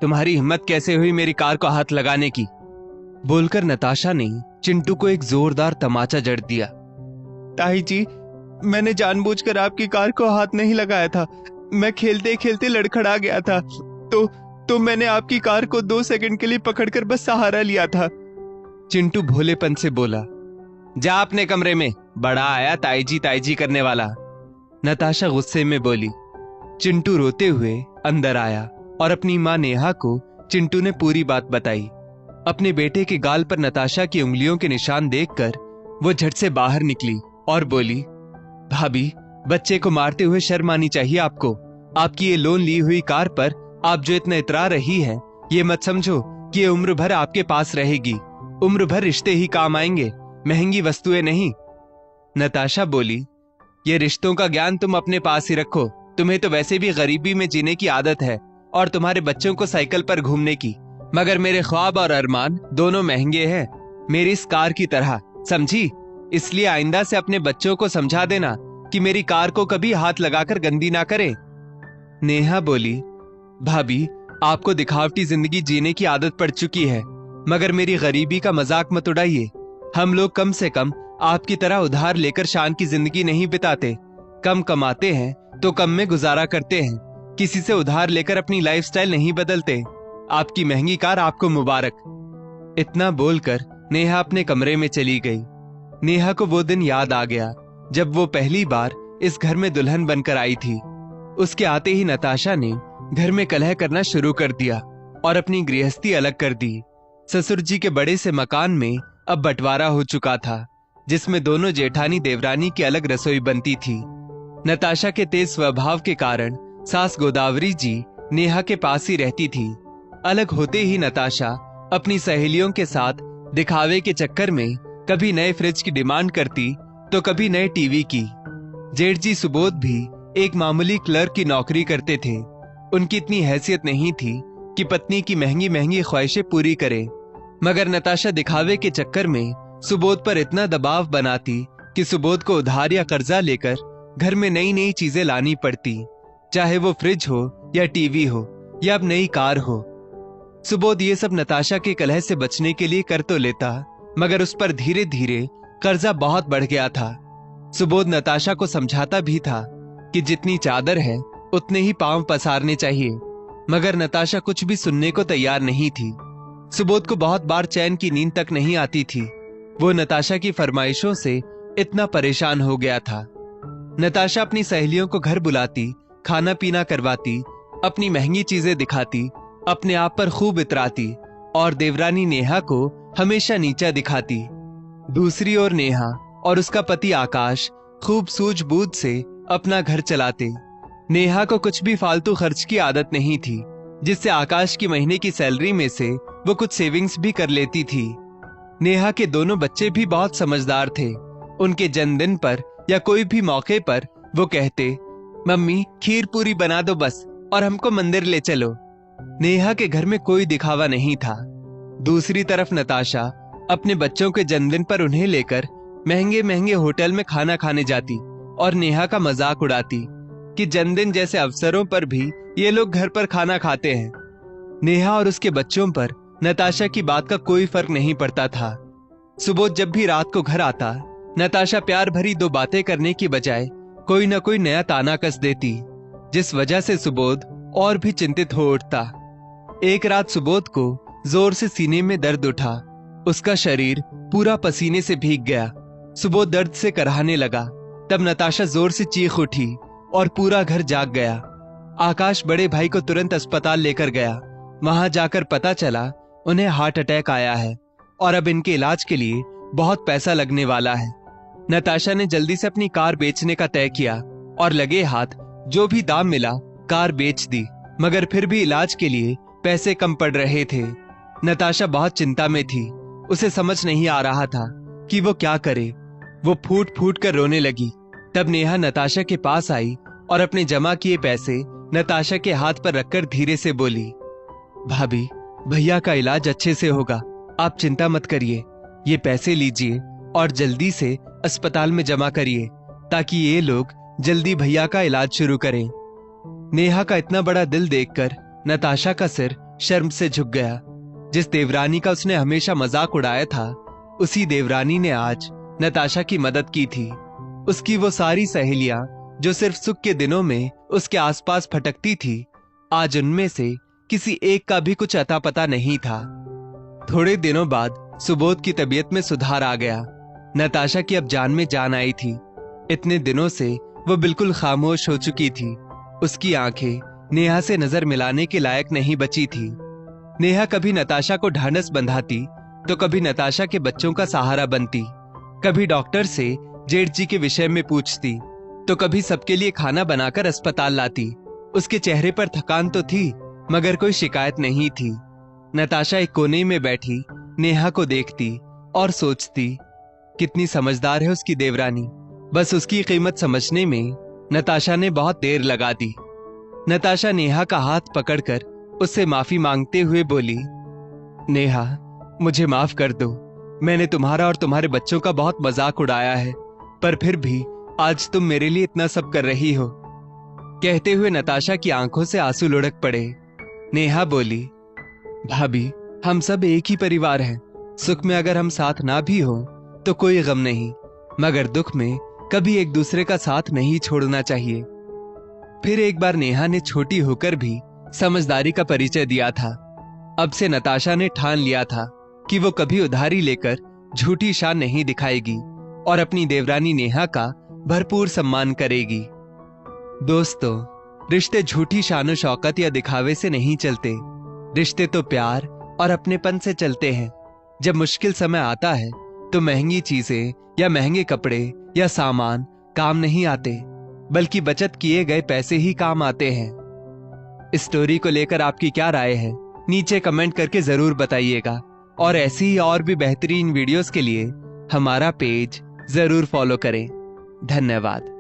तुम्हारी हिम्मत कैसे हुई मेरी कार को हाथ लगाने की? बोलकर नताशा ने चिंटू को एक जोरदार तमाचा जड़ दिया। ताई जी, मैंने जानबूझकर आपकी कार को हाथ नहीं लगाया था। मैं खेलते खेलते लड़खड़ा गया था, तो मैंने आपकी कार को 2 सेकंड के लिए पकड़कर बस सहारा लिया था। चिंटू भोलेपन से बोला। जा अपने कमरे में, बड़ा आया ताई जी करने वाला। नताशा गुस्से में बोली। चिंटू रोते हुए अंदर आया और अपनी मां नेहा को चिंटू ने पूरी बात बताई। अपने बेटे के गाल पर नताशा की उंगलियों के निशान देखकर वो झट से बाहर निकली और बोली, भाभी, बच्चे को मारते हुए शर्म आनी चाहिए आपको। आपकी ये लोन ली हुई कार पर आप जो इतना इतरा रही हैं, ये मत समझो कि ये उम्र भर आपके पास रहेगी। उम्र भर रिश्ते ही काम आएंगे, महंगी वस्तुएं नहीं। नताशा बोली, ये रिश्तों का ज्ञान तुम अपने पास ही रखो। तुम्हें तो वैसे भी गरीबी में जीने की आदत है और तुम्हारे बच्चों को साइकिल पर घूमने की, मगर मेरे ख्वाब और अरमान दोनों महंगे हैं, मेरी इस कार की तरह, समझी? इसलिए आइंदा से अपने बच्चों को समझा देना कि मेरी कार को कभी हाथ लगाकर गंदी ना करे। नेहा बोली, भाभी, आपको दिखावटी जिंदगी जीने की आदत पड़ चुकी है, मगर मेरी गरीबी का मजाक मत उड़ाइए। हम लोग कम से कम आपकी तरह उधार लेकर शान की जिंदगी नहीं बिताते। कम कमाते हैं तो कम में गुजारा करते हैं, किसी से उधार लेकर अपनी लाइफस्टाइल नहीं बदलते। आपकी महंगी कार आपको मुबारक। इतना बोलकर नेहा अपने कमरे में चली गई। नेहा को वो दिन याद आ गया जब वो पहली बार इस घर में दुल्हन बनकर आई थी। उसके आते ही नताशा ने घर में कलह करना शुरू कर दिया और अपनी गृहस्थी अलग कर दी। ससुर जी के बड़े से मकान में अब बंटवारा हो चुका था, जिसमें दोनों जेठानी देवरानी की अलग रसोई बनती थी। नताशा के तेज स्वभाव के कारण सास गोदावरी जी नेहा के पास ही रहती थी। अलग होते ही नताशा अपनी सहेलियों के साथ दिखावे के चक्कर में कभी नए फ्रिज की डिमांड करती तो कभी नए टीवी की। जेठ जी सुबोध भी एक मामूली क्लर्क की नौकरी करते थे। उनकी इतनी हैसियत नहीं थी कि पत्नी की महंगी महंगी ख्वाहिशें पूरी करे, मगर नताशा दिखावे के चक्कर में सुबोध पर इतना दबाव बनाती कि सुबोध को उधार या कर्जा लेकर घर में नई नई चीजें लानी पड़ती, चाहे वो फ्रिज हो या टीवी हो या अब नई कार हो। सुबोध ये सब नताशा के कलह से बचने के लिए कर तो लेता, मगर उस पर धीरे धीरे कर्जा बहुत बढ़ गया था। सुबोध नताशा को समझाता भी था कि जितनी चादर है उतने ही पांव पसारने चाहिए, मगर नताशा कुछ भी सुनने को तैयार नहीं थी। सुबोध को बहुत बार चैन की नींद तक नहीं आती थी। वो नताशा की फरमाइशों से इतना परेशान हो गया था। नताशा अपनी सहेलियों को घर बुलाती, खाना पीना करवाती, अपनी महंगी चीजें दिखाती, अपने आप पर खूब इतराती और देवरानी नेहा को हमेशा नीचा दिखाती। दूसरी ओर नेहा और उसका पति आकाश खूब सूझबूझ से अपना घर चलाते। नेहा को कुछ भी फालतू खर्च की आदत नहीं थी, जिससे आकाश की महीने की सैलरी में से वो कुछ सेविंग्स भी कर लेती थी। नेहा के दोनों बच्चे भी बहुत समझदार थे। उनके जन्मदिन पर या कोई भी मौके पर वो कहते, मम्मी खीर पूरी बना दो बस और हमको मंदिर ले चलो। नेहा के घर में कोई दिखावा नहीं था। दूसरी तरफ नताशा अपने बच्चों के जन्मदिन पर उन्हें लेकर महंगे महंगे होटल में खाना खाने जाती और नेहा का मजाक उड़ाती कि जन्मदिन जैसे अवसरों पर भी ये लोग घर पर खाना खाते हैं। नेहा और उसके बच्चों पर नताशा की बात का कोई फर्क नहीं पड़ता था। सुबोध जब भी रात को घर आता, नताशा प्यार भरी 2 बातें करने की बजाय कोई न कोई नया ताना कस देती, जिस वजह से सुबोध और भी चिंतित हो उठता। एक रात सुबोध को जोर से सीने में दर्द उठा। उसका शरीर पूरा पसीने से भीग गया। सुबोध दर्द से कराहने लगा। तब नताशा जोर से चीख उठी और पूरा घर जाग गया। आकाश बड़े भाई को तुरंत अस्पताल लेकर गया। वहां जाकर पता चला उन्हें हार्ट अटैक आया है और अब इनके इलाज के लिए बहुत पैसा लगने वाला है। नताशा ने जल्दी से अपनी कार बेचने का तय किया और लगे हाथ जो भी दाम मिला कार बेच दी, मगर फिर भी इलाज के लिए पैसे कम पड़ रहे थे। नताशा बहुत चिंता में थी। उसे समझ नहीं आ रहा था कि वो क्या करे। वो फूट फूट कर रोने लगी। तब नेहा नताशा के पास आई और अपने जमा किए पैसे नताशा के हाथ पर रखकर धीरे से बोली, भाभी, भैया का इलाज अच्छे से होगा, आप चिंता मत करिए। ये पैसे लीजिए और जल्दी से अस्पताल में जमा करिए ताकि ये लोग जल्दी भैया का इलाज शुरू करें। नेहा का इतना बड़ा दिल देखकर नताशा का सिर शर्म से झुक गया। जिस देवरानी का उसने हमेशा मजाक उड़ाया था, उसी देवरानी ने आज नताशा की मदद की थी। उसकी वो सारी सहेलियां जो सिर्फ सुख के दिनों में उसके आसपास भटकती थी, आज उनमें से किसी एक का भी कुछ अता पता नहीं था। थोड़े दिनों बाद सुबोध की तबीयत में सुधार आ गया। नताशा की अब जान में जान आई थी। इतने दिनों से वो बिल्कुल खामोश हो चुकी थी। उसकी आंखें नेहा से नजर मिलाने के लायक नहीं बची थी। नेहा कभी नताशा को ढांढस बंधाती, तो कभी नताशा के बच्चों का सहारा बनती, कभी डॉक्टर से जेठ जी के विषय में पूछती, तो कभी सबके लिए खाना बनाकर अस्पताल लाती। उसके चेहरे पर थकान तो थी, मगर कोई शिकायत नहीं थी। नताशा एक कोने में बैठी नेहा को देखती और सोचती, कितनी समझदार है उसकी देवरानी। बस उसकी कीमत समझने में नताशा ने बहुत देर लगा दी। नताशा नेहा का हाथ पकड़कर उससे माफी मांगते हुए बोली, नेहा, मुझे माफ कर दो। मैंने तुम्हारा और तुम्हारे बच्चों का बहुत मजाक उड़ाया है, पर फिर भी आज तुम मेरे लिए इतना सब कर रही हो। कहते हुए नताशा की आंखों से आंसू लुढ़क पड़े। नेहा बोली, भाभी, हम सब एक ही परिवार हैं। सुख में अगर हम साथ ना भी हो तो कोई गम नहीं, मगर दुख में कभी एक दूसरे का साथ नहीं छोड़ना चाहिए। फिर एक बार नेहा ने छोटी होकर भी समझदारी का परिचय दिया था। अब से नताशा ने ठान लिया था कि वो कभी उधारी लेकर झूठी शान नहीं दिखाएगी और अपनी देवरानी नेहा का भरपूर सम्मान करेगी। दोस्तों, रिश्ते झूठी शानो शौकत या दिखावे से नहीं चलते। रिश्ते तो प्यार और अपनेपन से चलते हैं। जब मुश्किल समय आता है तो महंगी चीजें या महंगे कपड़े या सामान काम नहीं आते, बल्कि बचत किए गए पैसे ही काम आते हैं। इस स्टोरी को लेकर आपकी क्या राय है, नीचे कमेंट करके जरूर बताइएगा। और ऐसी ही और भी बेहतरीन वीडियोस के लिए हमारा पेज जरूर फॉलो करें। धन्यवाद।